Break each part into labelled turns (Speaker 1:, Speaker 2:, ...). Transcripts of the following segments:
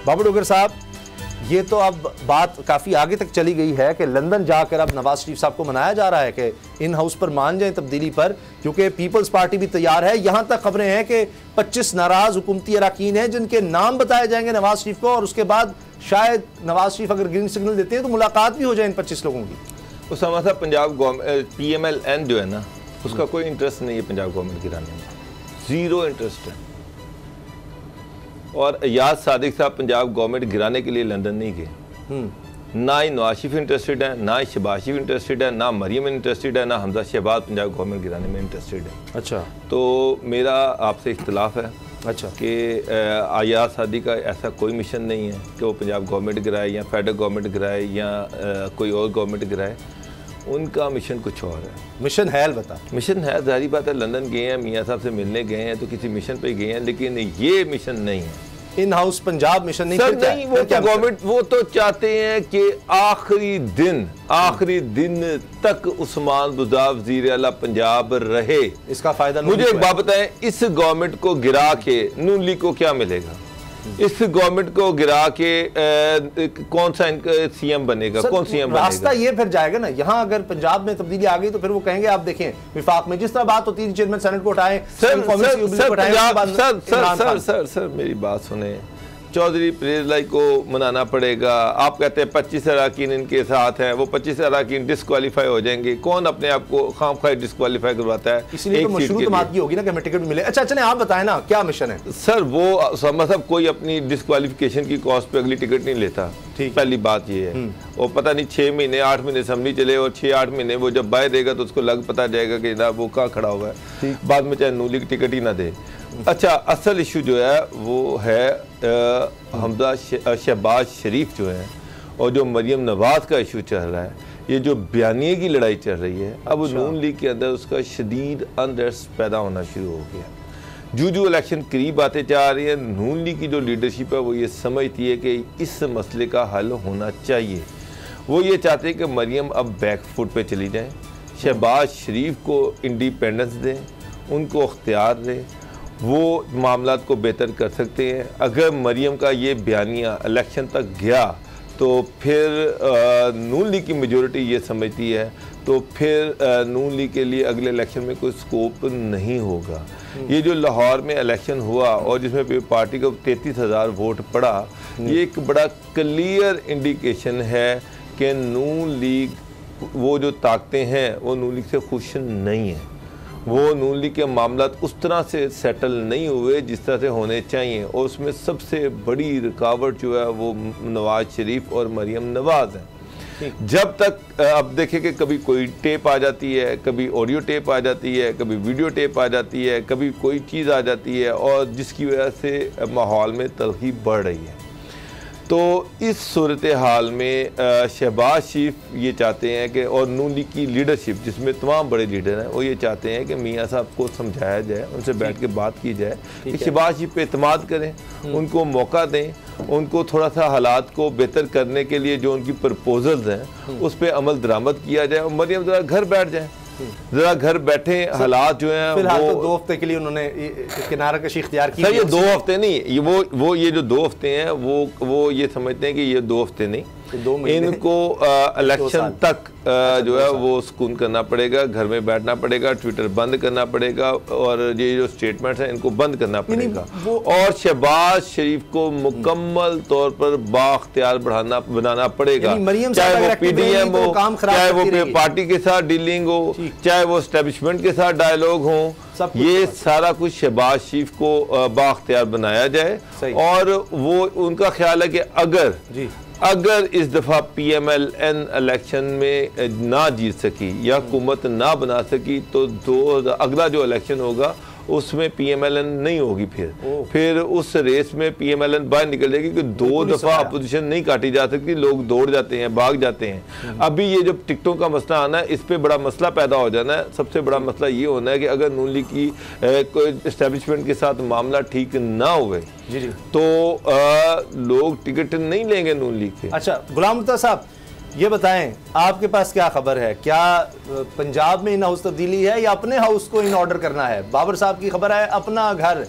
Speaker 1: बाबर डोगर साहब, ये तो अब बात काफ़ी आगे तक चली गई है कि लंदन जाकर अब नवाज शरीफ साहब को मनाया जा रहा है कि इन हाउस पर मान जाएं तब्दीली पर, क्योंकि पीपल्स पार्टी भी तैयार है। यहाँ तक खबरें हैं कि 25 नाराज हुकूमती अरकान हैं जिनके नाम बताए जाएंगे नवाज शरीफ को, और उसके बाद शायद नवाज शरीफ अगर ग्रीन सिग्नल देते हैं तो मुलाकात भी हो जाए इन 25 लोगों की।
Speaker 2: उसामा साहब, पंजाब PMLN जो है ना, उसका कोई इंटरेस्ट नहीं है पंजाब गवर्नमेंट गिराने में, ज़ीरो इंटरेस्ट है। और अयाज सादिक साहब पंजाब गवर्नमेंट गिराने के लिए लंदन नहीं गए। ना ही नवाज शरीफ इंटरेस्टेड है, ना ही शहबाज शरीफ इंटरेस्टेड है, ना मरियम इंटरेस्टेड है, ना हमजा शहबाज पंजाब गवर्नमेंट गिराने में इंटरेस्टेड है।
Speaker 1: अच्छा, तो
Speaker 2: मेरा आपसे इख्तलाफ है
Speaker 1: अच्छा
Speaker 2: कि अयाज सादिक का ऐसा कोई मिशन नहीं है कि वो पंजाब गवर्नमेंट गिराए या फेडरल गवर्नमेंट गिराए या कोई और गवर्नमेंट गिराए। उनका मिशन कुछ और है।
Speaker 1: मिशन है, अलबत्ता मिशन
Speaker 2: है, जाहिर बात है। लंदन गए हैं, मियाँ साहब से मिलने गए हैं, तो किसी मिशन पे गए हैं, लेकिन ये मिशन नहीं है।
Speaker 1: इन हाउस पंजाब मिशन नहीं,
Speaker 2: सर नहीं, वो तो गवर्नमेंट वो तो चाहते हैं कि आखिरी दिन तक उस्मान बुज़दार वज़ीर आला पंजाब रहे।
Speaker 1: इसका फायदा
Speaker 2: मुझे एक बात बताएं, इस गवर्नमेंट को गिरा के नून लीग को क्या मिलेगा? इस गवर्नमेंट को गिरा के कौन सा CM बनेगा? कौन CM बनेगा?
Speaker 1: रास्ता ये फिर जाएगा ना, यहाँ अगर पंजाब में तब्दीली आ गई तो फिर वो कहेंगे आप देखें विफाक में जिस तरह बात होती है, चेयरमैन सेनेट को उठाएं,
Speaker 2: सर मेरी बात सुने, चौधरी परवेज़ लाई को मनाना पड़ेगा। आप कहते हैं 25 अरकान इनके साथ हैं, वो 25 अरकान डिस्क्वालीफाई हो जाएंगे। कौन अपने आप को खामख्वाह डिस्क्वालीफाई करवाता है?
Speaker 1: इसलिए तो मशरूत बात की होगी ना कि हमें टिकट मिले। अच्छा चलें, आप बताएं ना क्या मिशन है?
Speaker 2: सर वो मतलब कोई अपनी डिस्क्वालिफिकेशन की कॉस्ट पे अगली टिकट नहीं लेता। पहली बात ये है। और पता नहीं 6 महीने 8 महीने असम्बली चले और 6-8 महीने वो जब बाहर देगा तो उसको लग पता जाएगा कि ना वो कहाँ खड़ा हुआ है, बाद में चाहे नून लीग टिकट ही ना दे। अच्छा, असल इशू जो है वो है हमजा शहबाज शरीफ जो है, और जो मरियम नवाज का इशू चल रहा है, ये जो बयानिए की लड़ाई चल रही है, अब नून लीग के अंदर उसका शदीद अनरेस्ट पैदा होना शुरू हो गया। जो इलेक्शन करीब आते जा रही है, नून लीग की जो लीडरशिप है वो ये समझती है कि इस मसले का हल होना चाहिए। वो ये चाहते हैं कि मरियम अब बैक फुट पे चली जाए, शहबाज शरीफ को इंडिपेंडेंस दें, उनको अख्तियार दें, वो मामलात को बेहतर कर सकते हैं। अगर मरियम का ये बयानिया इलेक्शन तक गया तो फिर नून लीग की मेजॉरिटी ये समझती है तो फिर नून लीग के लिए अगले इलेक्शन में कोई स्कोप नहीं होगा। ये जो लाहौर में इलेक्शन हुआ और जिसमें पार्टी को 33,000 वोट पड़ा, ये एक बड़ा क्लियर इंडिकेशन है कि नून लीग वो जो ताकतें हैं वो नून लीग से खुश नहीं है। वो नून लीग के मामलात उस तरह से सेटल नहीं हुए जिस तरह से होने चाहिए, और उसमें सबसे बड़ी रुकावट जो है वो नवाज शरीफ और मरियम नवाज है। जब तक अब देखें कि कभी कोई टेप आ जाती है, कभी ऑडियो टेप आ जाती है, कभी वीडियो टेप आ जाती है, कभी कोई चीज़ आ जाती है, और जिसकी वजह से माहौल में तलखी बढ़ रही है। तो इस सूरत हाल में शहबाज शरीफ ये चाहते हैं कि, और नून लीग की लीडरशिप जिसमें तमाम बड़े लीडर हैं, वो ये चाहते हैं कि मियाँ साहब को समझाया जाए, उनसे बैठ के बात की जाए कि शहबाज शरीफ पे एतमाद करें, उनको मौका दें, उनको थोड़ा सा हालात को बेहतर करने के लिए जो उनकी प्रपोजल्स हैं उस पर अमल दरामद किया जाए, और मरियम ज़रा घर बैठ जाए, जरा घर बैठे हालात जो हैं
Speaker 1: फिलहाल तो 2 हफ्ते के लिए उन्होंने किनारा कशी इख्तियार की।
Speaker 2: सर ये 2 हफ्ते नहीं, ये जो 2 हफ्ते हैं वो ये समझते हैं कि ये 2 हफ्ते नहीं, इनको इलेक्शन तक जो है वो सुकून करना पड़ेगा, घर में बैठना पड़ेगा, ट्विटर बंद करना पड़ेगा, और ये जो स्टेटमेंट्स हैं इनको बंद करना पड़ेगा, और शहबाज शरीफ को मुकम्मल तौर पर बाख्तियार बनाना पड़ेगा। चाहे वो PDM हो, चाहे वो पार्टी के साथ डीलिंग हो, चाहे वो एस्टेब्लिशमेंट के साथ डायलॉग हो, ये सारा कुछ शहबाज शरीफ को बाख्तियार बनाया जाए। और वो उनका ख्याल है कि अगर इस दफ़ा PMLN इलेक्शन में ना जीत सकी या हुकूमत ना बना सकी तो अगला जो इलेक्शन होगा उसमें PMLN नहीं होगी। फिर उस रेस में PMLN बाहर निकल जाएगी कि 2 दफ़ा अपोजिशन नहीं काटी जा सकती, लोग दौड़ जाते हैं, भाग जाते हैं। अभी ये जब टिकटों का मसला आना है, इस पर बड़ा मसला पैदा हो जाना है। सबसे बड़ा मसला ये होना है कि अगर नून लीग की कोई एस्टेब्लिशमेंट के साथ मामला ठीक ना हुए तो लोग टिकट नहीं लेंगे नून लीग के।
Speaker 1: अच्छा गुलाम मुर्तज़ा साहब, ये बताएं आपके पास क्या खबर है, क्या पंजाब में इन हाउस तब्दीली है या अपने हाउस को इन ऑर्डर करना है? बाबर साहब की खबर है अपना घर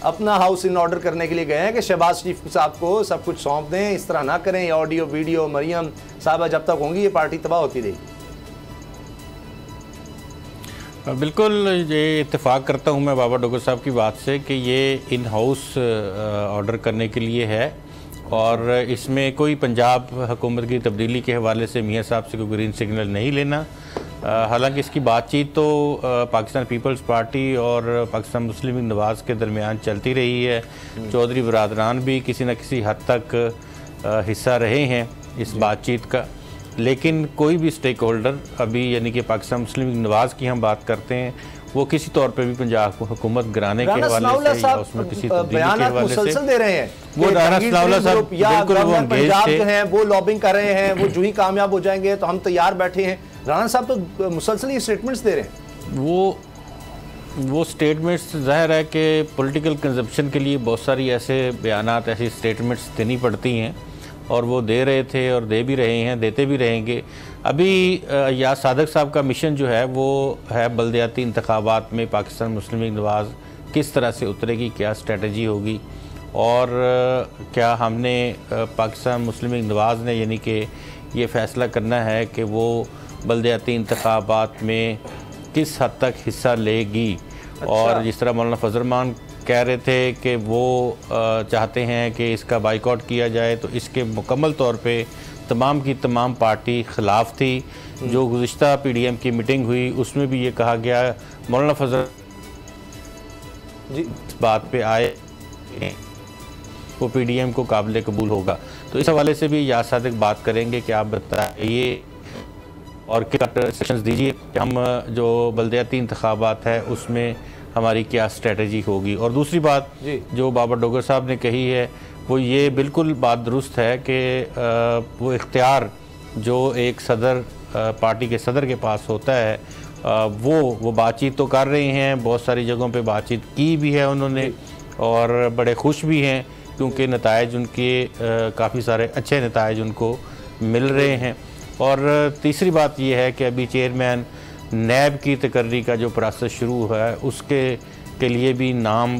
Speaker 1: अपना हाउस इन ऑर्डर करने के लिए गए हैं कि शहबाज शरीफ साहब को सब कुछ सौंप दें, इस तरह ना करें, ऑडियो वीडियो मरियम साहबा जब तक होंगी ये पार्टी तबाह होती रहेगी।
Speaker 3: बिल्कुल ये इत्तेफाक करता हूँ मैं बाबा डोगर साहब की बात से कि ये इन हाउस ऑर्डर करने के लिए है और इसमें कोई पंजाब हुकूमत की तब्दीली के हवाले से मियाँ साहब से कोई ग्रीन सिग्नल नहीं लेना। हालांकि इसकी बातचीत तो पाकिस्तान पीपल्स पार्टी और पाकिस्तान मुस्लिम लीग नवाज़ के दरमियान चलती रही है। चौधरी बरादरान भी किसी न किसी हद तक हिस्सा रहे हैं इस बातचीत का, लेकिन कोई भी स्टेक होल्डर अभी यानी कि पाकिस्तान मुस्लिम लीग नवाज़ की हम बात करते हैं वो किसी तौर पे भी पंजाब को हुकूमत गिराने के हवाले से या उसमें किसी तब्दीली के हवाले से
Speaker 1: दे रहे हैं।
Speaker 3: वो राना सनाउल्लाह साहब बिल्कुल वो एंगेज थे,
Speaker 1: हैं वो लॉबिंग कर रहे हैं, वो जो ही कामयाब हो जाएंगे तो हम तैयार बैठे हैं। राना साहब तो मुसलसल ये स्टेटमेंट्स दे रहे हैं।
Speaker 3: वो स्टेटमेंट्स जाहिर है कि पॉलिटिकल कंजप्शन के लिए बहुत सारी ऐसे बयानात ऐसी स्टेटमेंट्स देनी पड़ती हैं और वो दे रहे थे और दे भी रहे हैं, देते भी रहेंगे। अभी या सादक साहब का मिशन जो है वो है बल्दियाती इंतखाबात में पाकिस्तान मुस्लिम लीग नवाज़ किस तरह से उतरेगी, क्या स्ट्रेटजी होगी और क्या हमने पाकिस्तान मुस्लिम लीग नवाज़ ने यानी कि ये फ़ैसला करना है कि वो बल्दियाती इंतखाबात में किस हद तक हिस्सा लेगी। अच्छा। और जिस तरह मौलाना फजल रहमान कह रहे थे कि वो चाहते हैं कि इसका बाइकआउट किया जाए, तो इसके मुकम्मल तौर पे तमाम की तमाम पार्टी ख़िलाफ़ थी। जो गुज़िश्ता PDM की मीटिंग हुई उसमें भी ये कहा गया, मौलाना फजल जी इस बात पे आए वो PDM को काबिल कबूल होगा। तो इस हवाले से भी या सादिक बात करेंगे कि आप बताइए और क्या सेशंस दीजिए कि हम जो बल्दियाती इंतखाबात है उसमें हमारी क्या स्ट्रेटजी होगी। और दूसरी बात जो बाबा डोगर साहब ने कही है वो ये बिल्कुल बात दुरुस्त है कि वो इख्तियार जो एक सदर पार्टी के सदर के पास होता है वो बातचीत तो कर रहे हैं, बहुत सारी जगहों पे बातचीत की भी है उन्होंने और बड़े खुश भी हैं क्योंकि नतायज उनके काफ़ी सारे अच्छे नतायज उनको मिल रहे हैं। और तीसरी बात ये है कि अभी चेयरमैन नैब की तकर्री का जो प्रोसेस शुरू है उसके लिए भी नाम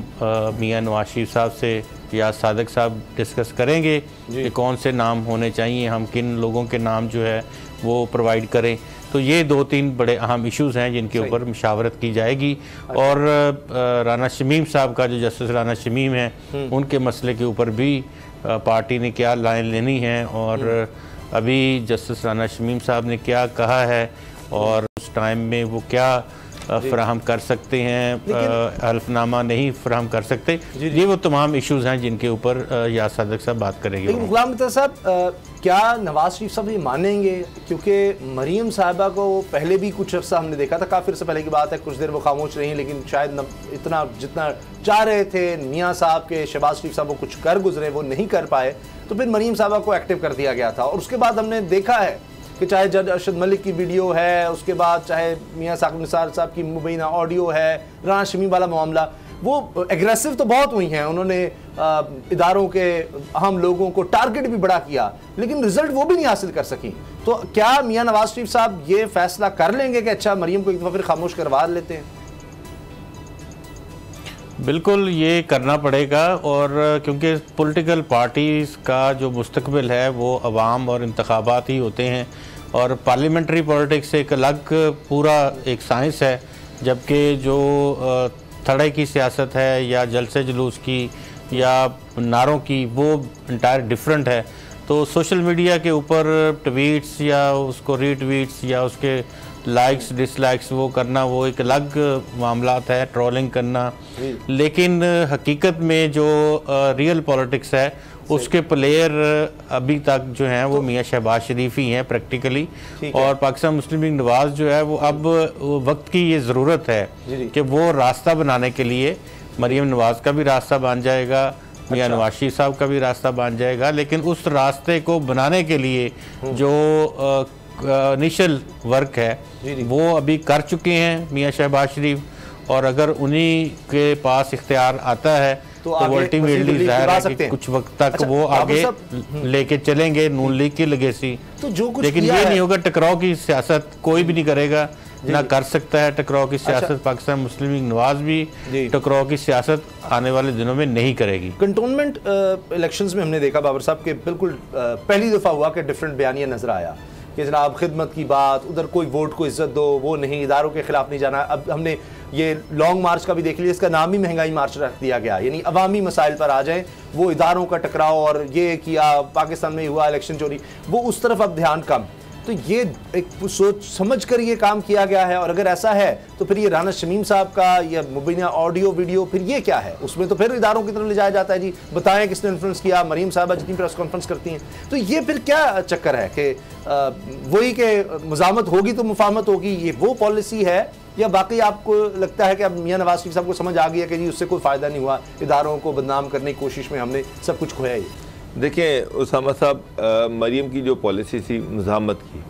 Speaker 3: मियाँ नवाज शरीफ साहब से या सादक साहब डिस्कस करेंगे कि कौन से नाम होने चाहिए, हम किन लोगों के नाम जो है वो प्रोवाइड करें। तो ये 2-3 बड़े अहम इश्यूज़ हैं जिनके ऊपर मशावरत की जाएगी। और राना शमीम साहब का जो जस्टिस राना शमीम हैं उनके मसले के ऊपर भी पार्टी ने क्या लाइन लेनी है और अभी जस्टिस राना शमीम साहब ने क्या कहा है और उस टाइम में वो क्या फराहम कर सकते हैं, हल्फनामा नहीं फराहम कर सकते। ये वो तमाम इश्यूज़ हैं जिनके ऊपर या सादक साहब बात करेंगे।
Speaker 1: लेकिन गुलाम मित्तल साहब क्या नवाज शरीफ साहब ये मानेंगे? क्योंकि मरीम साहिबा को पहले भी कुछ अर्सा हमने देखा था, काफ़ी अर्से पहले की बात है, कुछ देर वो खामोश रही, लेकिन शायद इतना जितना चाह रहे थे मियाँ साहब के शहबाज शरीफ साहब वो कुछ कर गुजरे वो नहीं कर पाए, तो फिर मरीम साहिबा को एक्टिव कर दिया गया था। और उसके बाद हमने देखा है कि चाहे जज अरशद मलिक की वीडियो है, उसके बाद चाहे मियाँ साकिब निसार साहब की मुबैना ऑडियो है, राना शमीम वाला मामला, वो एग्रेसिव तो बहुत हुई हैं, उन्होंने इदारों के अहम लोगों को टारगेट भी बड़ा किया, लेकिन रिजल्ट वो भी नहीं हासिल कर सकी। तो क्या मियाँ नवाज शरीफ साहब ये फैसला कर लेंगे कि अच्छा मरीम को एक दफ़ा फिर खामोश करवा लेते हैं?
Speaker 3: बिल्कुल ये करना पड़ेगा और क्योंकि पॉलिटिकल पार्टीज़ का जो मुस्तकबिल है वो अवाम और इंतखाबात ही होते हैं और पार्लियामेंट्री पॉलिटिक्स एक अलग पूरा एक साइंस है, जबकि जो थड़े की सियासत है या जलसे जुलूस की या नारों की वो इंटायर डिफरेंट है। तो सोशल मीडिया के ऊपर ट्वीट्स या उसको रीट्वीट्स या उसके लाइक्स डिसलाइक्स वो करना वो एक अलग मामलात है, ट्रोलिंग करना, लेकिन हकीकत में जो रियल पॉलिटिक्स है उसके प्लेयर अभी तक जो हैं वो मियाँ शहबाज शरीफ ही हैं प्रैक्टिकली। और पाकिस्तान मुस्लिम लीग नवाज़ जो है वो अब वक्त की ये ज़रूरत है कि वो रास्ता बनाने के लिए मरीम नवाज़ का भी रास्ता बन जाएगा, मियाँ नवाज शरीफ साहब का भी रास्ता बन जाएगा, लेकिन उस रास्ते को बनाने के लिए जो इनिशियल वर्क है वो अभी कर चुके हैं मियाँ शहबाज शरीफ, और अगर उन्हीं के पास इख्तियार आता है तो अल्टीमेटली जाहिर है कि कुछ वक्त तक वो आगे लेके चलेंगे नून लीग की लेगेसी। तो जो कुछ लेकिन ये नहीं होगा, टकराव की सियासत कोई भी नहीं करेगा। ना कर सकता है टकराव की सियासत। पाकिस्तान मुस्लिम लीग नवाज भी टकराव की सियासत आने वाले दिनों में नहीं करेगी।
Speaker 1: कंटोनमेंट इलेक्शंस में हमने देखा बाबर साहब के बिल्कुल पहली दफ़ा हुआ कि डिफरेंट बयानिया नजर आया कि जनाब खिदमत की बात, उधर कोई वोट को इज्जत दो, वो नहीं, इदारों के खिलाफ नहीं जाना। अब हमने ये लॉन्ग मार्च का भी देख लिया, इसका नाम ही महंगाई मार्च रख दिया गया, यानी अवामी मसाइल पर आ जाएं, वो इदारों का टकराव और ये किया पाकिस्तान में हुआ इलेक्शन चोरी, वो उस तरफ अब ध्यान कम। तो ये एक सोच समझ कर ये काम किया गया है। और अगर ऐसा है तो फिर ये राना शमीम साहब का या मुबीना ऑडियो वीडियो फिर ये क्या है? उसमें तो फिर इदारों की तरफ ले जाया जाता है, जी बताएं किसने इन्फ्लुएंस किया। मरीम साहबा जितनी प्रेस कॉन्फ्रेंस करती हैं, तो ये फिर क्या चक्कर है कि वही के मुजामत होगी तो मुफाहमत होगी, ये वो पॉलिसी है? या बाकी आपको लगता है कि अब मियां नवाज शरीफ साहब को समझ आ गया कि जी उससे कोई फ़ायदा नहीं हुआ, इदारों को बदनाम करने की कोशिश में हमने सब कुछ खोया? ही
Speaker 2: देखिए उसामा साहब, मरीम की जो पॉलिसी थी मुजामत की,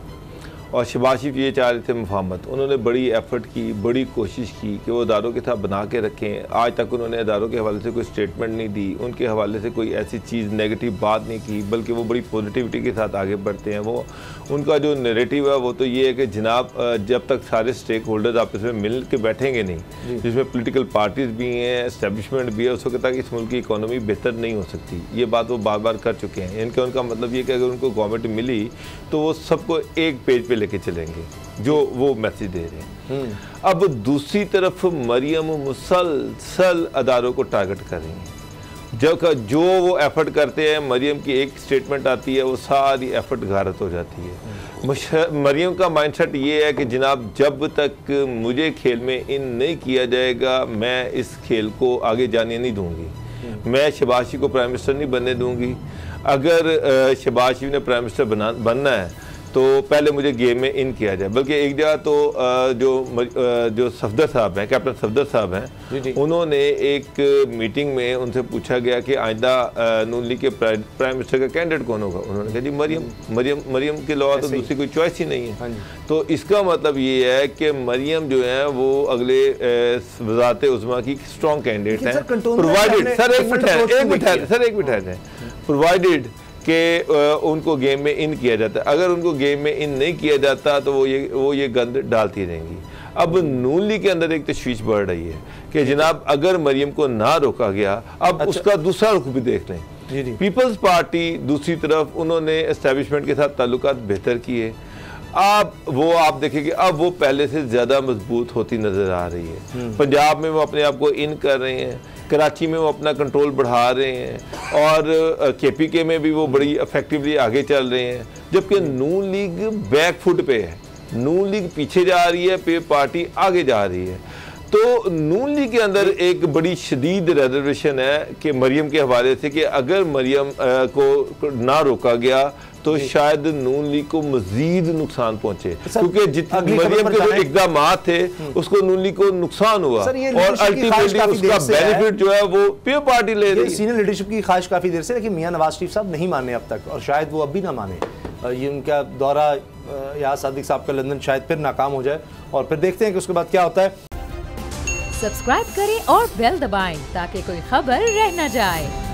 Speaker 2: और शहबाज शरीफ ये चाह रहे थे मुफाहमत, उन्होंने बड़ी एफर्ट की, बड़ी कोशिश की कि वो इदारों के साथ बना के रखें। आज तक उन्होंने इदारों के हवाले से कोई स्टेटमेंट नहीं दी, उनके हवाले से कोई ऐसी चीज़ नेगेटिव बात नहीं की, बल्कि वो बड़ी पॉजिटिविटी के साथ आगे बढ़ते हैं। वो उनका जो नैरेटिव है वो तो ये है कि जनाब जब तक सारे स्टेक होल्डर्स आपस में मिल के बैठेंगे नहीं, जिसमें पोलिटिकल पार्टीज़ भी हैं, एस्टेब्लिशमेंट भी है, उस वक्त तक इस मुल्क की इकॉनमी बेहतर नहीं हो सकती। ये बात वो बार बार कर चुके हैं। इनका उनका मतलब ये कि अगर उनको गवर्नमेंट मिली तो वो सबको एक पेज पे लेके चलेंगे, जो वो मैसेज दे रहे हैं। अब दूसरी तरफ मरियम मुसलसल अदारों को टारगेट कर रही हैं। जो वो एफर्ट करते हैं, मरियम की एक स्टेटमेंट आती है, वो सारी एफर्ट गारत हो जाती है। मरियम का माइंडसेट ये है कि जनाब जब तक मुझे खेल में इन नहीं किया जाएगा, मैं इस खेल को आगे जाने नहीं दूंगी। मैं शहबाज शरीफ को प्राइम मिनिस्टर नहीं बनने दूंगी। अगर शहबाज शरीफ ने प्राइम मिनिस्टर बनना है तो पहले मुझे गेम में इन किया जाए। बल्कि एक जगह तो जो सफदर साहब हैं, कैप्टन सफदर साहब हैं, उन्होंने एक मीटिंग में उनसे पूछा गया कि आइंदा नून लीग के प्राइम मिनिस्टर का कैंडिडेट कौन होगा। उन्होंने कहा जी मरियम के अलावा तो दूसरी कोई चॉइस ही नहीं है। तो इसका मतलब ये है कि मरियम जो है वो अगले वज़ारत उज़्मा की स्ट्रॉन्ग कैंडिडेट हैं, प्रोवाइडेड एक मिनट है प्रोवाइडेड कि उनको गेम में इन किया जाता है। अगर उनको गेम में इन नहीं किया जाता तो वो ये गंद डालती रहेंगी। अब नून लीग के अंदर एक तशवीश बढ़ रही है कि जनाब अगर मरियम को ना रोका गया, अब उसका दूसरा रुख भी देख लें। पीपल्स पार्टी दूसरी तरफ उन्होंने एस्टेब्लिशमेंट के साथ ताल्लुकात बेहतर किए। आप देखेंगे अब वो पहले से ज़्यादा मजबूत होती नज़र आ रही है। पंजाब में वो अपने आप को इन कर रहे हैं, कराची में वो अपना कंट्रोल बढ़ा रहे हैं, और KPK में भी वो बड़ी इफेक्टिवली आगे चल रहे हैं। जबकि नून लीग बैक फुट पे है, नून लीग पीछे जा रही है, पे पार्टी आगे जा रही है। तो नून लीग के अंदर एक बड़ी शदीद रिजर्वेशन है कि मरियम के हवाले से कि अगर मरियम को ना रोका गया तो शायद नून लीग को मजीद नुकसान पहुंचे, क्योंकि जितने मरियम के जो इक़दाम थे उसको नून लीग को नुकसान हुआ, और अल्टीमेटली उसका बेनिफिट जो है वो पीपल पार्टी ले रही है।
Speaker 1: सीनियर लीडरशिप की ख्वाहिश काफी देर से, लेकिन मियां नवाज शरीफ साहब नहीं माने अब तक, और शायद वो अब भी ना माने। ये उनका दौरा या सादिक साहब का लंदन शायद फिर नाकाम हो जाए, और फिर देखते हैं कि उसके बाद क्या होता है।
Speaker 4: सब्सक्राइब करें और बेल दबाएं ताकि कोई खबर रह न जाए।